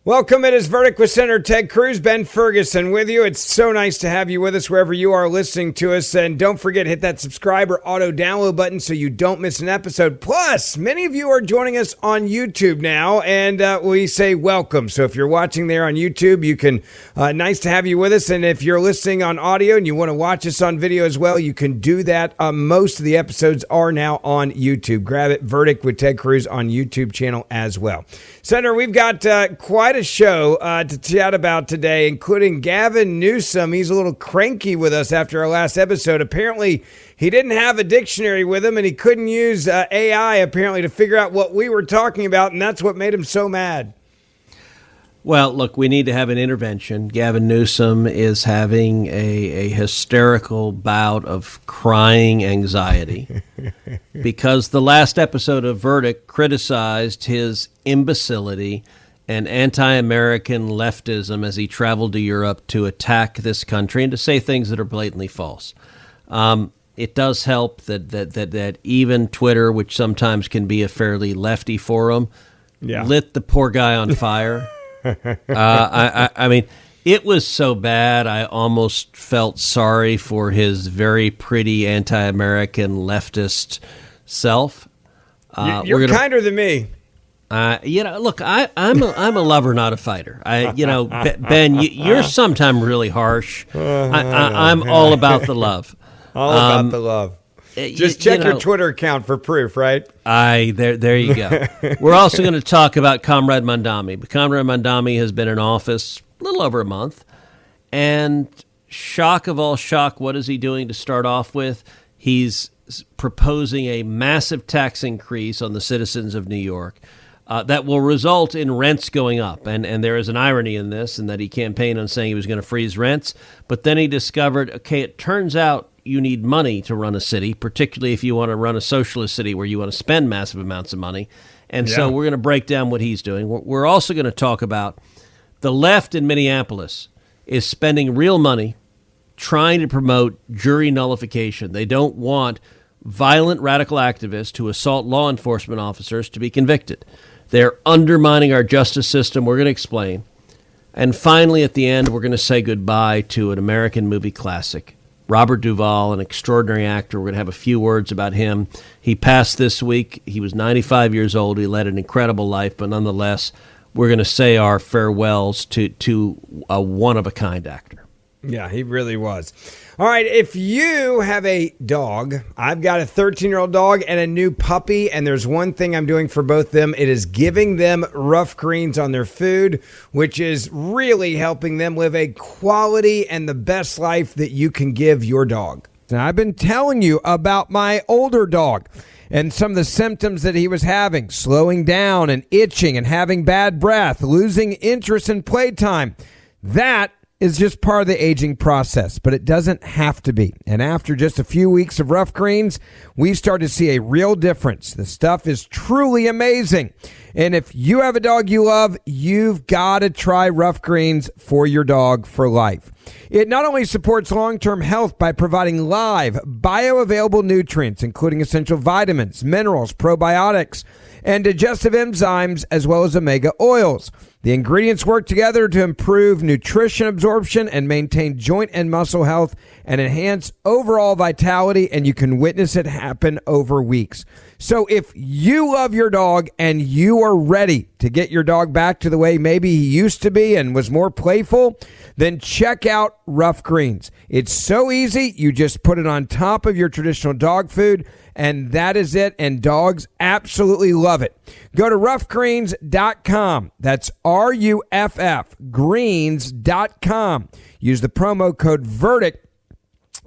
Welcome. It is Verdict with Senator Ted Cruz, Ben Ferguson with you. It's so nice to have you with us wherever you are listening to us. And don't forget, hit that subscribe or auto download button so you don't miss an episode. Plus, many of you are joining us on YouTube now, and we say welcome. So if you're watching there on YouTube, you can, nice to have you with us. And if you're listening on audio and you want to watch us on video as well, you can do that. Most of the episodes are now on YouTube. Grab it, Verdict with Ted Cruz on YouTube channel as well. Senator, we've got quite a show to chat about today, including Gavin Newsom. He's a little cranky with us after our last episode. Apparently, he didn't have a dictionary with him, and he couldn't use AI, apparently, to figure out what we were talking about, and that's what made him so mad. Well, look, we need to have an intervention. Gavin Newsom is having a hysterical bout of crying anxiety because the last episode of Verdict criticized his imbecility and anti-American leftism as he traveled to Europe to attack this country and to say things that are blatantly false. It does help that even Twitter, which sometimes can be a fairly lefty forum, lit the poor guy on fire. I mean, it was so bad, I almost felt sorry for his very pretty anti-American leftist self. You're kinder than me. Look, I'm a lover, not a fighter. Ben, you're sometimes really harsh. I'm all about the love. All about the love. Just check your Twitter account for proof, right? There you go. We're also going to talk about Comrade Mandami. But Comrade Mandami has been in office a little over a month. And shock of all shock, what is he doing to start off with? He's proposing a massive tax increase on the citizens of New York that will result in rents going up. And there is an irony in this, in that he campaigned on saying he was going to freeze rents. But then he discovered, okay, it turns out you need money to run a city, particularly if you want to run a socialist city where you want to spend massive amounts of money. And so we're going to break down what he's doing. We're also going to talk about the left in Minneapolis is spending real money trying to promote jury nullification. They don't want violent radical activists who assault law enforcement officers to be convicted. They're undermining our justice system. We're going to explain. And finally, at the end, we're going to say goodbye to an American movie classic, Robert Duvall, an extraordinary actor. We're going to have a few words about him. He passed this week. He was 95 years old. He led an incredible life, but nonetheless, we're going to say our farewells to a one-of-a-kind actor. Yeah, he really was. All right, if you have a dog, I've got a 13-year-old dog and a new puppy, and there's one thing I'm doing for both of them. It is giving them rough greens on their food, which is really helping them live a quality and the best life that you can give your dog. And I've been telling you about my older dog and some of the symptoms that he was having, slowing down and itching and having bad breath, losing interest in playtime. That is just part of the aging process, but it doesn't have to be. And after just a few weeks of rough greens, we start to see a real difference. The stuff is truly amazing. And if you have a dog you love, you've got to try rough greens for your dog for life. It not only supports long-term health by providing live, bioavailable nutrients, including essential vitamins, minerals, probiotics, and digestive enzymes, as well as omega oils. The ingredients work together to improve nutrition absorption and maintain joint and muscle health and enhance overall vitality, and you can witness it happen over weeks. So if you love your dog and you are ready to get your dog back to the way maybe he used to be and was more playful, then check out Rough Greens. It's so easy. You just put it on top of your traditional dog food, and that is it, and dogs absolutely love it. Go to roughgreens.com. That's RUFF, greens.com. Use the promo code VERDICT,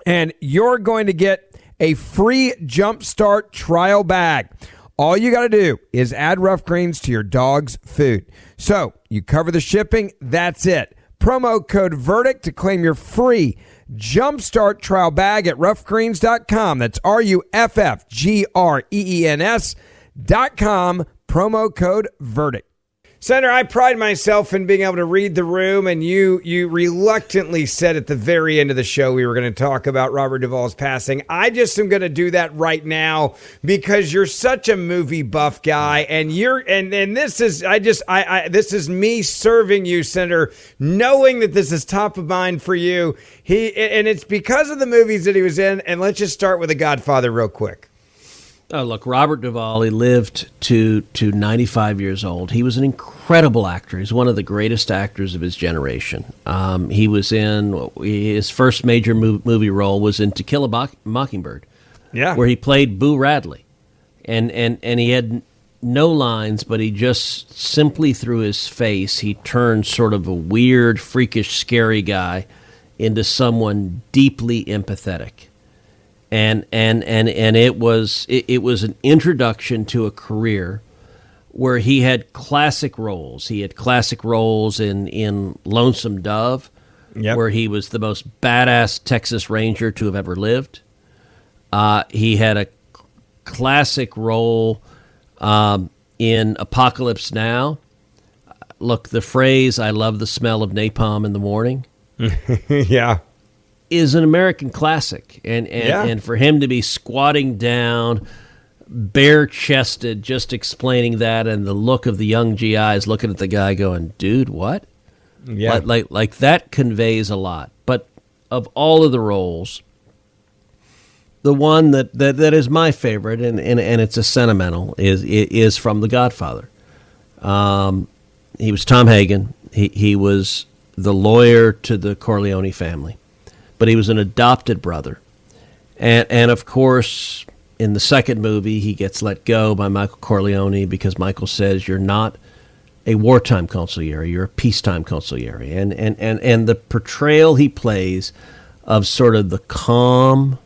and you're going to get a free Jumpstart trial bag. All you got to do is add Rough Greens to your dog's food. So you cover the shipping, that's it. Promo code VERDICT to claim your free Jumpstart trial bag at roughgreens.com. That's RUFFGREENS.com. Promo code VERDICT. Senator, I pride myself in being able to read the room, and you reluctantly said at the very end of the show we were going to talk about Robert Duvall's passing. I just am going to do that right now because you're such a movie buff guy, and this is this is me serving you, Senator, knowing that this is top of mind for you. And it's because of the movies that he was in. And let's just start with The Godfather real quick. Oh, look, Robert Duvall, he lived to 95 years old. He was an incredible actor. He's one of the greatest actors of his generation. He was in, his first major movie role was in To Kill a Mockingbird, where he played Boo Radley. And he had no lines, but he just simply through his face, he turned sort of a weird, freakish, scary guy into someone deeply empathetic. And it was an introduction to a career where he had classic roles. He had classic roles in Lonesome Dove, where he was the most badass Texas Ranger to have ever lived. He had a classic role in Apocalypse Now. Look, the phrase, "I love the smell of napalm in the morning." Yeah. Is an American classic, and for him to be squatting down, bare-chested, just explaining that, and the look of the young GIs looking at the guy going, "Dude, what?" Yeah, like that conveys a lot. But of all of the roles, the one that is my favorite, and it's a sentimental, is from The Godfather. He was Tom Hagen. He was the lawyer to the Corleone family. But he was an adopted brother. And of course, in the second movie, he gets let go by Michael Corleone because Michael says, "You're not a wartime consigliere, you're a peacetime consigliere." And the portrayal he plays of sort of the calm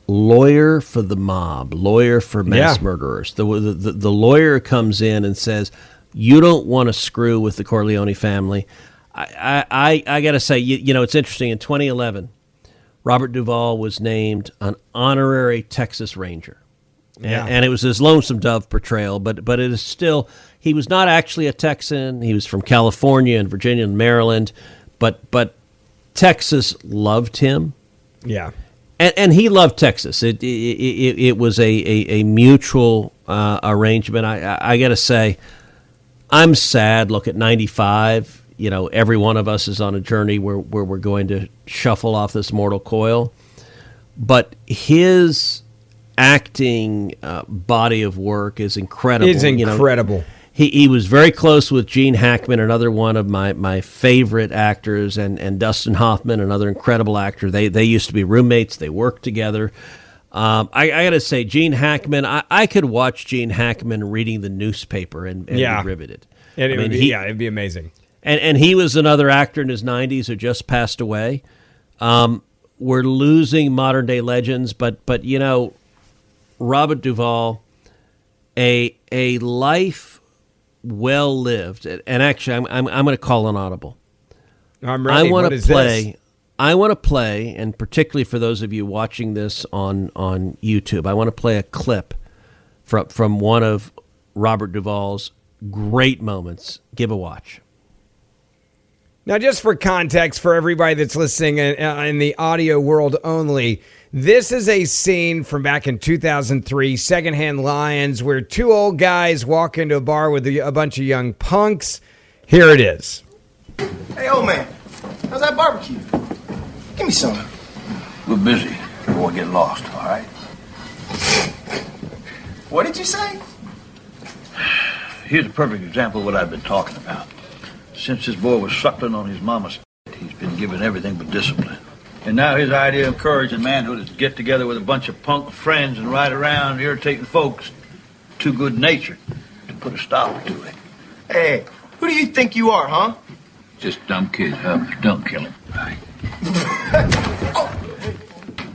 lawyer for the mob, lawyer for mass murderers. The lawyer comes in and says, "You don't want to screw with the Corleone family." I got to say, it's interesting. In 2011, Robert Duvall was named an honorary Texas Ranger. And it was his Lonesome Dove portrayal, but it is still, he was not actually a Texan. He was from California and Virginia and Maryland, but Texas loved him. Yeah. And he loved Texas. It was a mutual arrangement. I got to say, I'm sad. Look, at 95, every one of us is on a journey where we're going to shuffle off this mortal coil. But his acting body of work is incredible. It's incredible. He was very close with Gene Hackman, another one of my favorite actors, and Dustin Hoffman, another incredible actor. They used to be roommates. They worked together. I got to say, Gene Hackman, I could watch Gene Hackman reading the newspaper and be riveted. It'd be amazing. And he was another actor in his 90s who just passed away. We're losing modern-day legends, but Robert Duvall, a life well lived, and actually, I'm going to call an audible. I'm ready. What is this? I want to play, and particularly for those of you watching this on YouTube, I want to play a clip from one of Robert Duvall's great moments. Give a watch. Now, just for context for everybody that's listening in the audio world only, this is a scene from back in 2003, Secondhand Lions, where two old guys walk into a bar with a bunch of young punks. Here it is. Hey, old man, how's that barbecue? Give me some. We're busy. We won't get lost, all right? What did you say? Here's a perfect example of what I've been talking about. Since this boy was suckling on his mama's, he's been given everything but discipline. And now his idea of courage and manhood is to get together with a bunch of punk friends and ride around irritating folks. Too good-natured to put a stop to it. Hey, who do you think you are, huh? Just dumb kids, huh? Don't kill him. Right.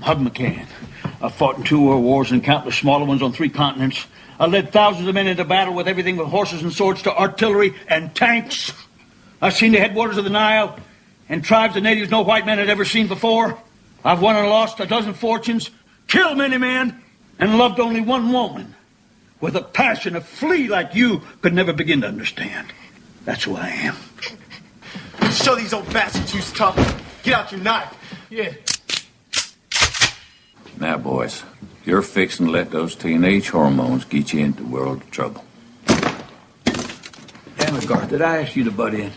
Hud McCann. I fought in 2 world wars and countless smaller ones on 3 continents. I led thousands of men into battle with everything from horses and swords to artillery and tanks. I've seen the headwaters of the Nile and tribes of natives no white man had ever seen before. I've won and lost a dozen fortunes, killed many men, and loved only one woman. with a passion a flea like you could never begin to understand. That's who I am. Show these old bastards who's tough. Get out your knife. Yeah. Now, boys, you're fixing to let those teenage hormones get you into world of trouble. Damn it, Garth, did I ask you to butt in?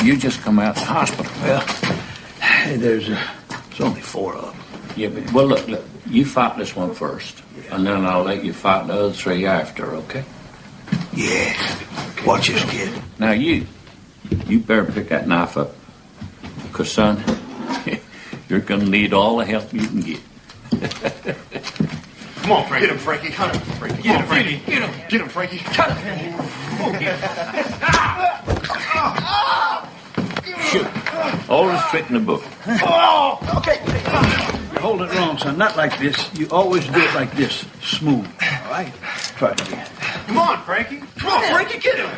You just come out of the hospital. Well, there's only 4 of them. Yeah, but, well, look, you fight this one first, and then I'll let you fight the other 3 after, okay? Yeah. Watch this, kid. Now, you better pick that knife up, because, son, you're going to need all the help you can get. Come on, Frankie. Get him, Frankie. Cut him, Frankie. Get him, Frankie. Get him. Get him, Frankie. Cut him. Shoot. Oldest trick in the book. Oh, okay. You hold it wrong, son. Not like this. You always do it like this. Smooth. All right? Try it again. Come on, Frankie. Come on, Frankie. Get him.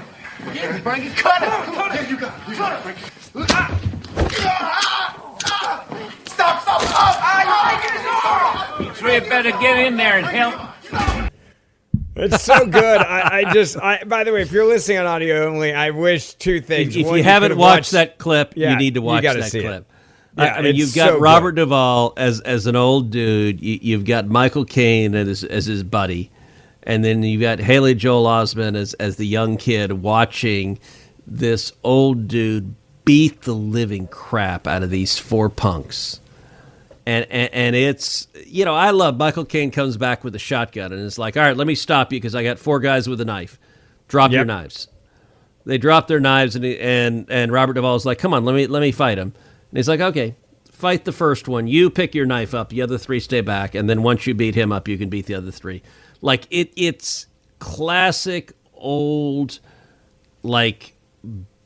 Get him, Frankie. Cut him. Cut him. You got it. You got it, Frankie. Stop. You 3 better get in there and help. It's so good. By the way, if you're listening on audio only, I wish 2 things. If One, you haven't could've watched that clip, you need to watch gotta that see clip. It. Yeah, I mean, you've got so Robert good. Duvall as an old dude. You've got Michael Caine as his buddy, and then you've got Haley Joel Osment as the young kid watching this old dude beat the living crap out of these 4 punks. And it's, I love Michael Caine comes back with a shotgun and it's like, all right, let me stop you because I got 4 guys with a knife. Drop your knives. They drop their knives and Robert Duvall's like, come on, let me fight him. And he's like, okay, fight the first one. You pick your knife up. The other 3 stay back. And then once you beat him up, you can beat the other 3. Like it's classic old, like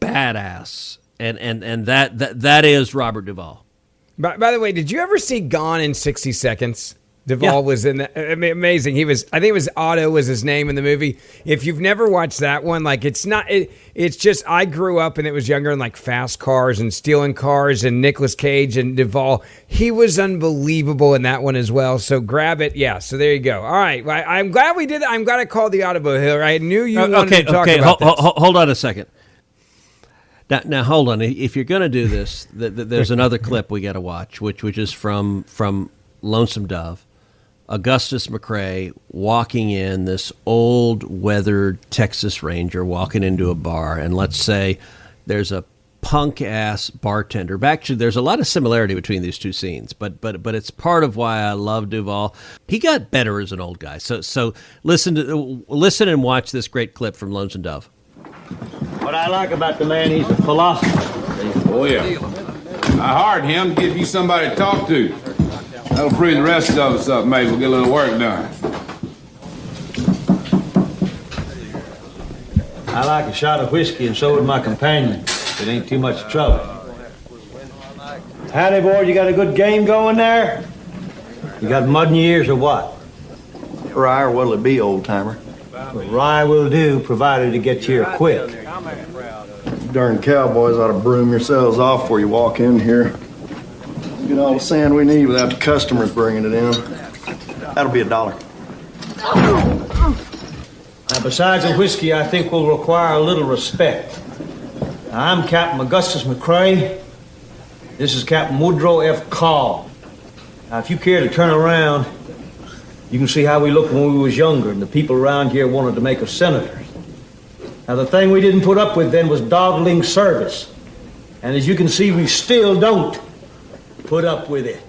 badass. And that is Robert Duvall. By the way, did you ever see Gone in 60 Seconds? Duvall was in that. I mean, amazing. I think it was Otto was his name in the movie. If you've never watched that one, like it's just I grew up and it was younger and like fast cars and stealing cars and Nicolas Cage and Duvall. He was unbelievable in that one as well. So grab it. Yeah. So there you go. All right. I'm glad we did that. I'm glad I called the Audible Hill. I knew you wanted to talk about this. Hold on a second. Now hold on. If you're going to do this, there's another clip we got to watch, which is from Lonesome Dove. Augustus McCrae walking in, this old weathered Texas Ranger walking into a bar, and let's say there's a punk ass bartender. Actually, there's a lot of similarity between these 2 scenes, but it's part of why I love Duvall. He got better as an old guy. So listen and watch this great clip from Lonesome Dove. What I like about the man, he's a philosopher. Oh, yeah. I hired him to give you somebody to talk to. That'll free the rest of us up, maybe. We'll get a little work done. I like a shot of whiskey, and so would my companion. It ain't too much trouble. Howdy, boy, you got a good game going there? You got mud in your ears or what? Rye, or what'll it be, old-timer? Well, rye will do, provided it gets here quick. You darn cowboys ought to broom yourselves off before you walk in here. Get all the sand we need without the customers bringing it in. That'll be $1. Now, besides the whiskey, I think we'll require a little respect. Now, I'm Captain Augustus McCrae. This is Captain Woodrow F. Call. Now, if you care to turn around, you can see how we looked when we was younger, and the people around here wanted to make us senators. Now, the thing we didn't put up with then was dawdling service. And as you can see, we still don't put up with it.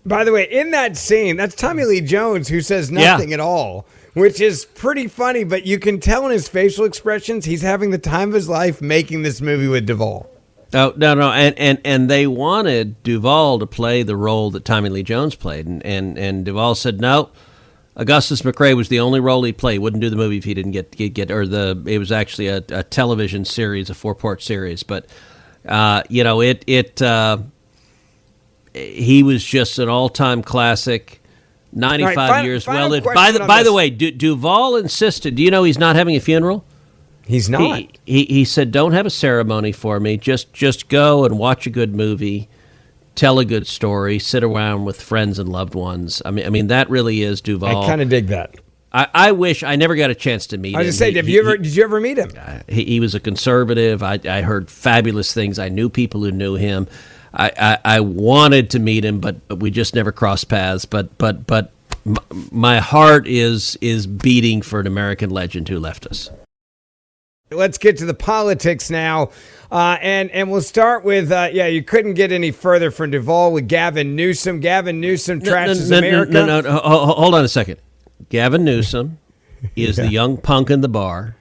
By the way, in that scene, that's Tommy Lee Jones who says nothing at all, which is pretty funny, but you can tell in his facial expressions he's having the time of his life making this movie with Duvall. Oh, no, and they wanted Duvall to play the role that Tommy Lee Jones played, and Duvall said no. Augustus McCrae was the only role he played. Wouldn't do the movie if he didn't get it was actually a television series, a 4-part series, but he was just an all-time classic, 95 years well lived. By the way, Duvall insisted. Do you know he's not having a funeral? He's not. He said, "Don't have a ceremony for me. Just go and watch a good movie, tell a good story, sit around with friends and loved ones." I mean that really is Duvall. I kind of dig that. I wish I never got a chance to meet him. I was going to say, did you ever meet him? He was a conservative. I heard fabulous things. I knew people who knew him. I wanted to meet him, but we just never crossed paths. But my heart is beating for an American legend who left us. Let's get to the politics now. And we'll start with, you couldn't get any further from Duvall with Gavin Newsom. Gavin Newsom trashes America. No, hold on a second. Gavin Newsom is the young punk in the bar.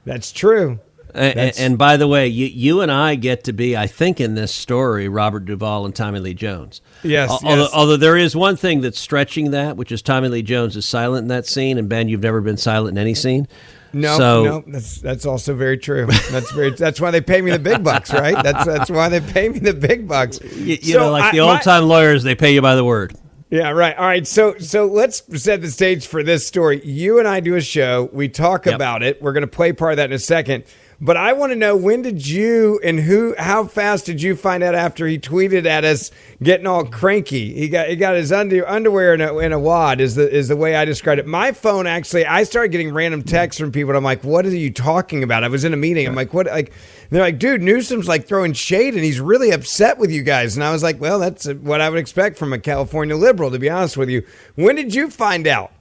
That's true. And by the way, you and I get to be, I think, in this story, Robert Duvall and Tommy Lee Jones. Yes. Although there is one thing that's stretching that, which is Tommy Lee Jones is silent in that scene, and Ben, you've never been silent in any scene. No, that's also very true. That's why they pay me the big bucks, right? That's why they pay me the big bucks. You know, like the old time lawyers, they pay you by the word. Yeah, right. All right. So let's set the stage for this story. You and I do a show. We talk about it. We're going to play part of that in a second. But I want to know, when did you and how fast did you find out after he tweeted at us getting all cranky? He got his underwear in a wad is the way I described it. My phone, actually, I started getting random texts from people and I'm like, what are you talking about? I was in a meeting. I'm like, what? Like, they're like, dude, Newsom's like throwing shade and he's really upset with you guys. And I was like, well, that's what I would expect from a California liberal, to be honest with you. When did you find out?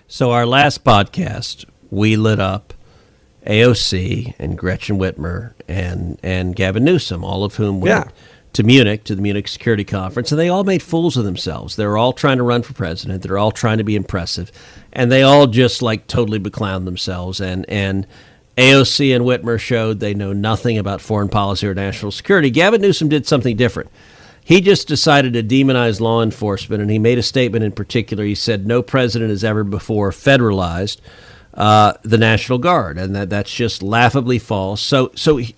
So our last podcast, we lit up AOC and Gretchen Whitmer and Gavin Newsom, all of whom went to Munich, to the Munich Security Conference, and they all made fools of themselves. They're all trying to run for president. They're all trying to be impressive, and they all just like totally beclowned themselves. And AOC and Whitmer showed they know nothing about foreign policy or national security. Gavin Newsom did something different. He just decided to demonize law enforcement, and he made a statement in particular. He said, no president has ever before federalized the National Guard, and that's just laughably false. So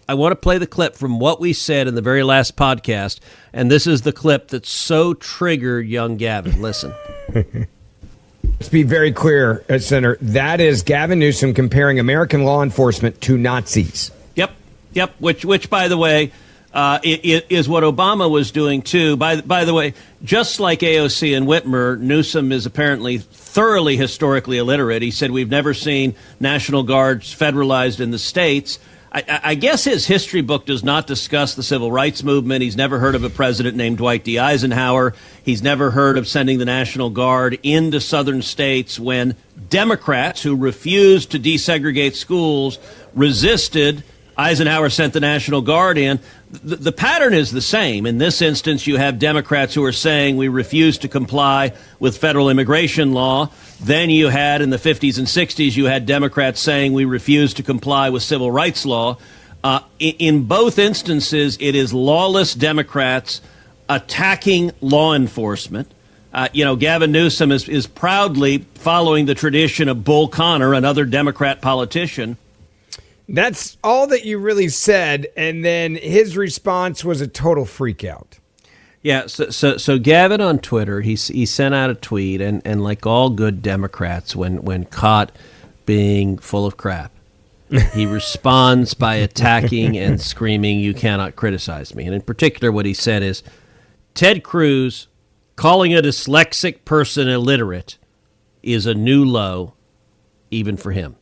I want to play the clip from what we said in the very last podcast, and this is the clip that so triggered young Gavin. Listen. Let's be very clear, Senator. That is Gavin Newsom comparing American law enforcement to Nazis. Yep. Which by the way, is what Obama was doing too. By the way, just like AOC and Whitmer, Newsom is apparently thoroughly historically illiterate. He said we've never seen National Guards federalized in the states. I guess his history book does not discuss the civil rights movement. He's never heard of a president named Dwight D. Eisenhower. He's never heard of sending the National Guard into southern states when Democrats who refused to desegregate schools resisted. Eisenhower sent the National Guard in. The pattern is the same. In this instance, you have Democrats who are saying we refuse to comply with federal immigration law. Then you had, in the 50s and 60s, you had Democrats saying we refuse to comply with civil rights law. In both instances, it is lawless Democrats attacking law enforcement. Gavin Newsom is proudly following the tradition of Bull Connor, another Democrat politician. That's all that you really said, and then his response was a total freak out. Yeah, so Gavin on Twitter, he sent out a tweet, and like all good Democrats, when caught being full of crap, he responds by attacking and screaming, "You cannot criticize me." And in particular, what he said is, Ted Cruz calling a dyslexic person illiterate is a new low, even for him.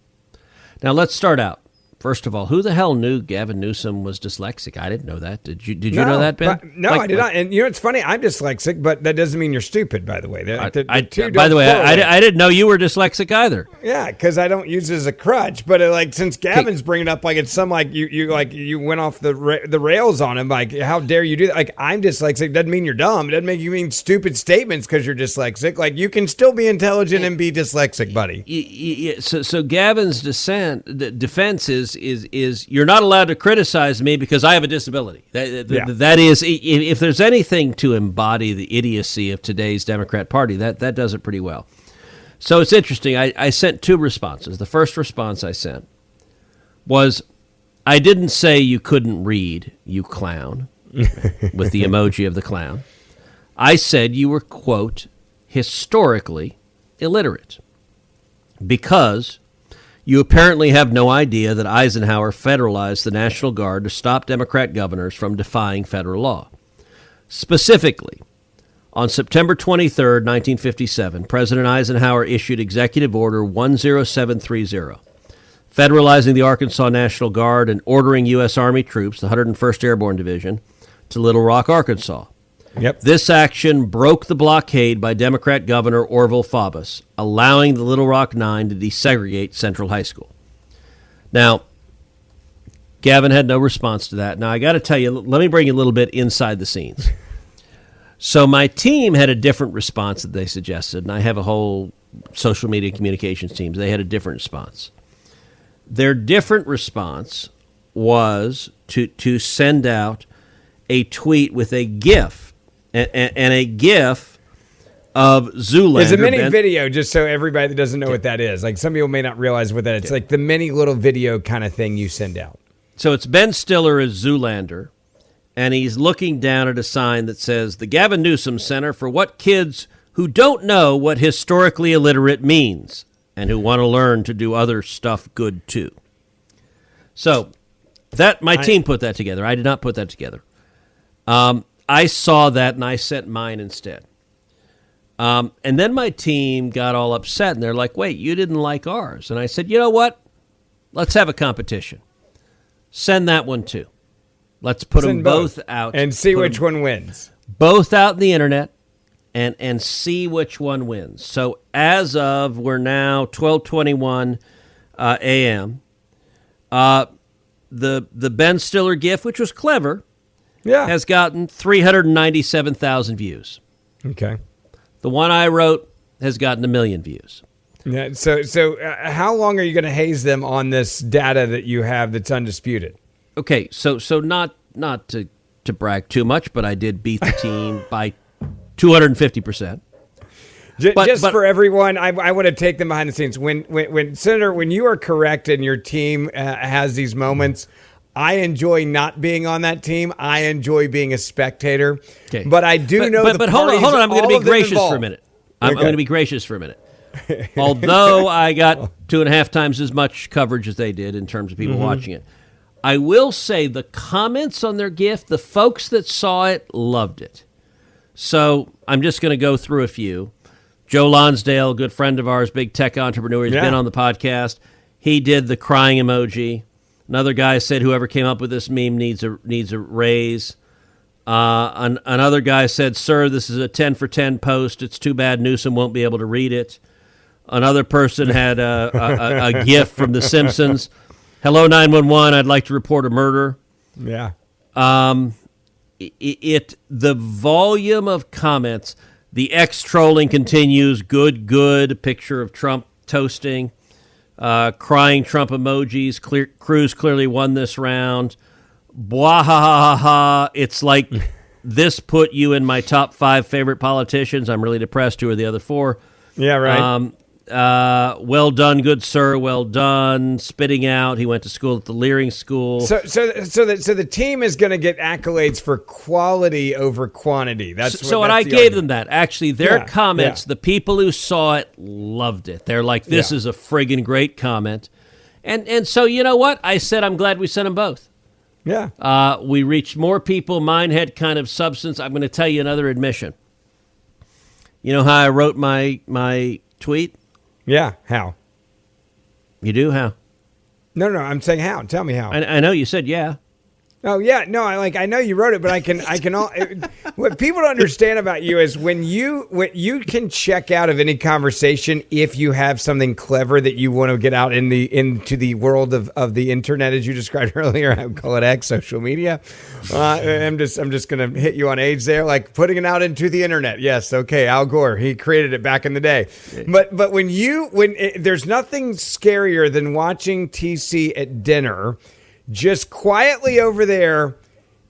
Now, let's start out. First of all, who the hell knew Gavin Newsom was dyslexic? I didn't know that. Did you know that, Ben? No, I did not. And it's funny. I'm dyslexic, but that doesn't mean you're stupid. By the way, by the way, I didn't know you were dyslexic either. Yeah, because I don't use it as a crutch. But since Gavin's bringing it up, like it's some you went off the rails on him. Like, how dare you do that? Like, I'm dyslexic doesn't mean you're dumb. It doesn't make you mean stupid statements because you're dyslexic. Like, you can still be intelligent and be dyslexic, buddy. So Gavin's defense is you're not allowed to criticize me because I have a disability. That is, if there's anything to embody the idiocy of today's Democrat Party, that does it pretty well. So it's interesting. I sent two responses. The first response I sent was, I didn't say you couldn't read, you clown, with the emoji of the clown. I said you were, quote, historically illiterate because you apparently have no idea that Eisenhower federalized the National Guard to stop Democrat governors from defying federal law. Specifically, On September 23rd, 1957, President Eisenhower issued Executive Order 10730, federalizing the Arkansas National Guard and ordering U.S. Army troops, the 101st Airborne Division, to Little Rock, Arkansas. Yep. This action broke the blockade by Democrat Governor Orville Faubus, allowing the Little Rock Nine to desegregate Central High School. Now, Gavin had no response to that. Now, I got to tell you, let me bring you a little bit inside the scenes. So my team had a different response that they suggested, and I have a whole social media communications team. They had a different response. Their different response was to send out a tweet with a GIF, and a GIF of Zoolander. It's a mini video, just so everybody that doesn't know what that is. Like, some people may not realize what that is. It's like the mini little video kind of thing you send out. So it's Ben Stiller as Zoolander, and he's looking down at a sign that says, the Gavin Newsom Center for what kids who don't know what historically illiterate means and who want to learn to do other stuff good too. So that my team put that together. I did not put that together. I saw that, and I sent mine instead. And then my team got all upset, and they're like, wait, you didn't like ours. And I said, you know what? Let's have a competition. Send that one too. Let's put them both out. And see which one wins. Both out in the internet and see which one wins. So as of, we're now 12:21 a.m., the Ben Stiller GIF, which was clever, has gotten 397,000 views. Okay. The one I wrote has gotten 1 million views. Yeah. So how long are you going to haze them on this data that you have that's undisputed? Okay. So not to brag too much, but I did beat the team by 250%. Just for everyone, I want to take them behind the scenes. When Senator, when you are correct and your team has these moments, I enjoy not being on that team. I enjoy being a spectator. Okay. But I do know But hold on. I'm going to be gracious for a minute. I'm going to be gracious for a minute. Although I got 2.5 times as much coverage as they did in terms of people watching it, I will say the comments on their GIF, the folks that saw it loved it. So I'm just going to go through a few. Joe Lonsdale, a good friend of ours, big tech entrepreneur, he's been on the podcast. He did the crying emoji. Another guy said whoever came up with this meme needs a raise. Another guy said, sir, this is a 10 for 10 post. It's too bad Newsom won't be able to read it. Another person had a GIF from The Simpsons. Hello, 911. I'd like to report a murder. Yeah. The volume of comments, the X-trolling continues. Good. A picture of Trump toasting. Crying Trump emojis. Cruz clearly won this round. Blah, ha, ha, ha, ha. It's like this put you in my top 5 favorite politicians. I'm really depressed. Who are the other 4? Yeah, right. Well done, good sir. Well done. Spitting out. He went to school at the Leering School. So the team is going to get accolades for quality over quantity. I gave them that. Actually, their comments, the people who saw it loved it. They're like, this is a friggin' great comment. And so, you know what? I said, I'm glad we sent them both. Yeah. We reached more people. Mine had kind of substance. I'm going to tell you another admission. You know how I wrote my tweet? Yeah. How? You do? How? No. I'm saying how. Tell me how. I know you said yeah. Oh yeah, no, I know you wrote it, but I can what people don't understand about you is when you can check out of any conversation if you have something clever that you want to get out into the world of the internet, as you described earlier. I would call it X, social media. I'm just gonna hit you on age there, like putting it out into the internet. Yes, okay, Al Gore, he created it back in the day. But there's nothing scarier than watching TC at dinner, just quietly over there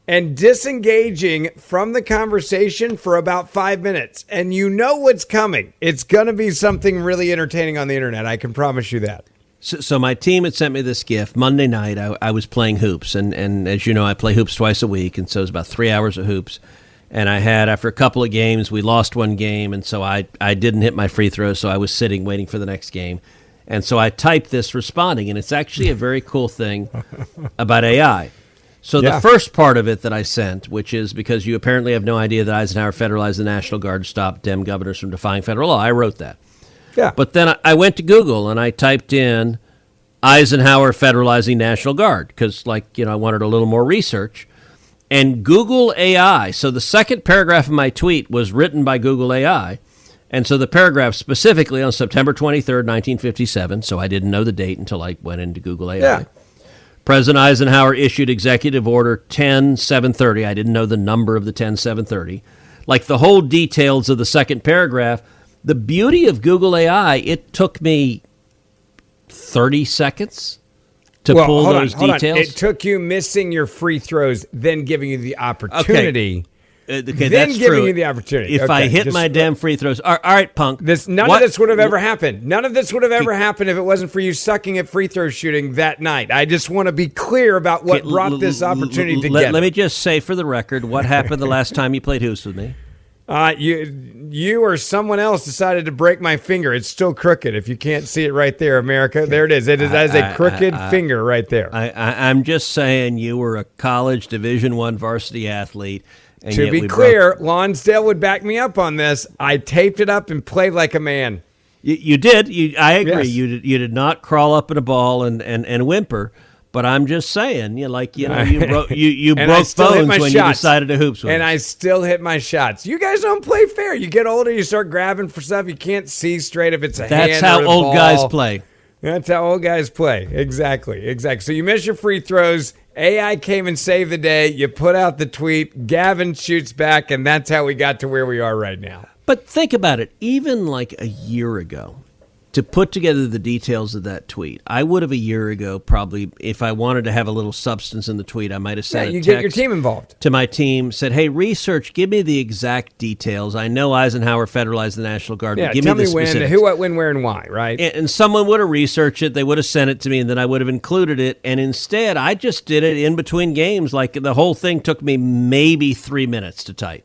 and disengaging from the conversation for about 5 minutes. And you know what's coming. It's going to be something really entertaining on the internet. I can promise you that. So my team had sent me this gift. Monday night, I was playing hoops. And as you know, I play hoops twice a week. And so it was about 3 hours of hoops. And I had, after a couple of games, we lost one game. And so I didn't hit my free throws. So I was sitting waiting for the next game. And so I typed this responding, and it's actually a very cool thing about AI. So the first part of it that I sent, which is because you apparently have no idea that Eisenhower federalized the National Guard to stop Dem governors from defying federal law. I wrote that. Yeah. But then I went to Google and I typed in Eisenhower federalizing National Guard because, I wanted a little more research. And Google AI, so the second paragraph of my tweet was written by Google AI. And so the paragraph specifically on September 23rd, 1957, so I didn't know the date until I went into Google AI. Yeah. President Eisenhower issued Executive Order 10730. I didn't know the number of the 10730. Like the whole details of the second paragraph. The beauty of Google AI, it took me 30 seconds to pull those details. It took you missing your free throws, then giving you the opportunity. Okay, then that's giving true. you the opportunity. If I hit my damn free throws. All right, punk. None of this would have ever happened. None of this would have ever happened if it wasn't for you sucking at free throw shooting that night. I just want to be clear about what brought this opportunity together. Let me just say for the record, what happened the last time you played hoops with me? You or someone else decided to break my finger. It's still crooked. If you can't see it right there, America, there it is. It is as a crooked finger right there. I'm just saying you were a college Division I varsity athlete. And to be clear, Lonsdale would back me up on this. I taped it up and played like a man. You did. I agree. Yes. You did not crawl up in a ball and whimper. But I'm just saying, you broke bones when you decided to hoops with us. And I still hit my shots. You guys don't play fair. You get older, you start grabbing for stuff. You can't see straight if it's a hand or a ball. That's how old guys play. That's how old guys play. Exactly. So you miss your free throws. AI came and saved the day. You put out the tweet. Gavin shoots back, and that's how we got to where we are right now. But think about it. Even like a year ago, to put together the details of that tweet, I would have a year ago probably, if I wanted to have a little substance in the tweet, I might have sent you a get your text team involved. to my team, said, hey, research, give me the exact details. I know Eisenhower federalized the National Guard, but give tell me the when, specifics. who, what, when, where, and why, right? And someone would have researched it, they would have sent it to me, and then I would have included it. And instead, I just did it in between games. Like the whole thing took me maybe 3 minutes to type.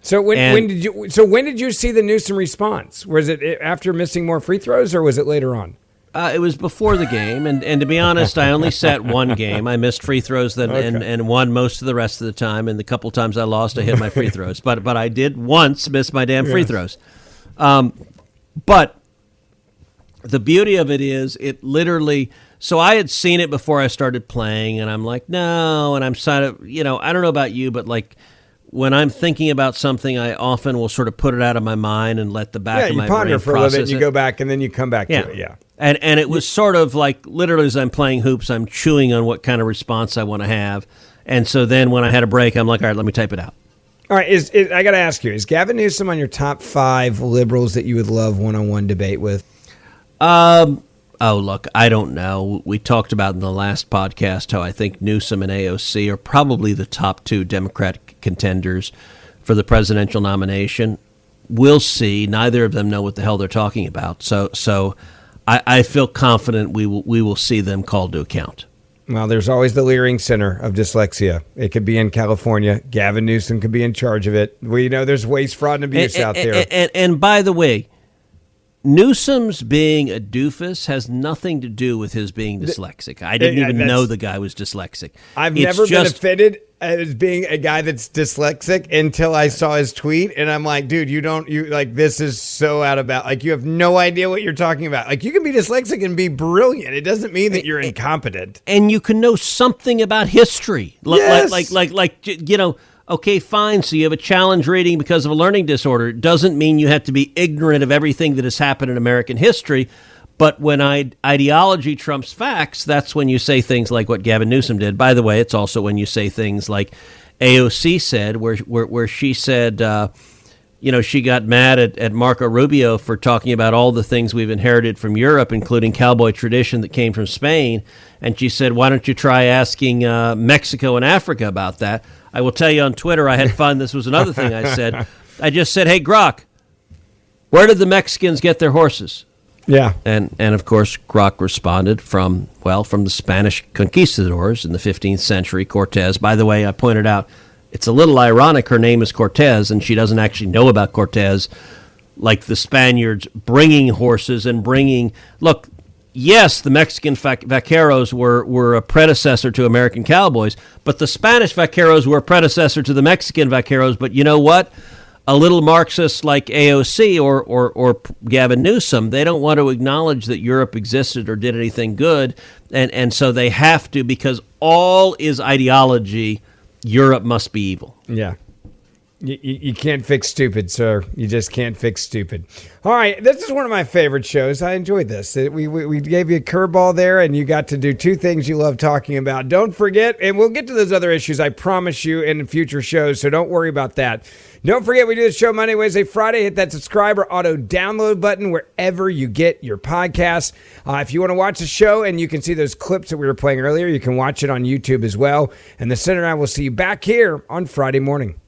So when did you see the Newsom response? Was it after missing more free throws, or was it later on? It was before the game, and to be honest, I only sat one game. I missed free throws and won most of the rest of the time, and the couple times I lost, I hit my free throws. But I did once miss my damn free throws. But the beauty of it is, it literally. So I had seen it before I started playing, and I'm like, no, and I'm sort of, I don't know about you, but like. When I'm thinking about something, I often will sort of put it out of my mind and let the back of my brain process it. You ponder for a little bit, and you go back, and then you come back to it, yeah. And it was sort of like, literally as I'm playing hoops, I'm chewing on what kind of response I want to have. And so then when I had a break, I'm like, all right, let me type it out. All right, I got to ask you, is Gavin Newsom on your top 5 liberals that you would love one-on-one debate with? Oh, look, I don't know. We talked about in the last podcast how I think Newsom and AOC are probably the top 2 Democratic contenders for the presidential nomination. We'll see. Neither of them know what the hell they're talking about. So I feel confident we will see them called to account. Well, there's always the Leering Center of Dyslexia. It could be in California. Gavin Newsom could be in charge of it. We know there's waste, fraud, and abuse out there. And by the way, Newsom's being a doofus has nothing to do with his being dyslexic. I didn't even know the guy was dyslexic. I've never been offended as being a guy that's dyslexic until I saw his tweet, and I'm like, dude, this is so out of bounds. Like, you have no idea what you're talking about. Like, you can be dyslexic and be brilliant. It doesn't mean that you're incompetent. And you can know something about history. Yes. Okay, fine. So you have a challenge reading because of a learning disorder. It doesn't mean you have to be ignorant of everything that has happened in American history. But when ideology trumps facts, that's when you say things like what Gavin Newsom did. By the way, it's also when you say things like AOC said, where she said, she got mad at Marco Rubio for talking about all the things we've inherited from Europe, including cowboy tradition that came from Spain. And she said, why don't you try asking Mexico and Africa about that? I will tell you on Twitter, I had fun. This was another thing I said. I just said, hey, Grok, where did the Mexicans get their horses? Yeah. And of course, Grok responded from the Spanish conquistadors in the 15th century, Cortez. By the way, I pointed out, it's a little ironic her name is Cortez, and she doesn't actually know about Cortez, like the Spaniards bringing horses and bringing... Look, yes, the Mexican vaqueros were a predecessor to American cowboys, but the Spanish vaqueros were a predecessor to the Mexican vaqueros. But you know what? A little Marxist like AOC or Gavin Newsom, they don't want to acknowledge that Europe existed or did anything good, and so they have to, because all is ideology. Europe must be evil. Yeah. You can't fix stupid, sir. You just can't fix stupid. All right, this is one of my favorite shows. I enjoyed this. We gave you a curveball there, and you got to do two things you love talking about. Don't forget, and we'll get to those other issues, I promise you, in future shows, so don't worry about that. Don't forget, we do this show Monday, Wednesday, Friday. Hit that subscribe or auto-download button wherever you get your podcasts. If you want to watch the show and you can see those clips that we were playing earlier, you can watch it on YouTube as well. And the Senator and I will see you back here on Friday morning.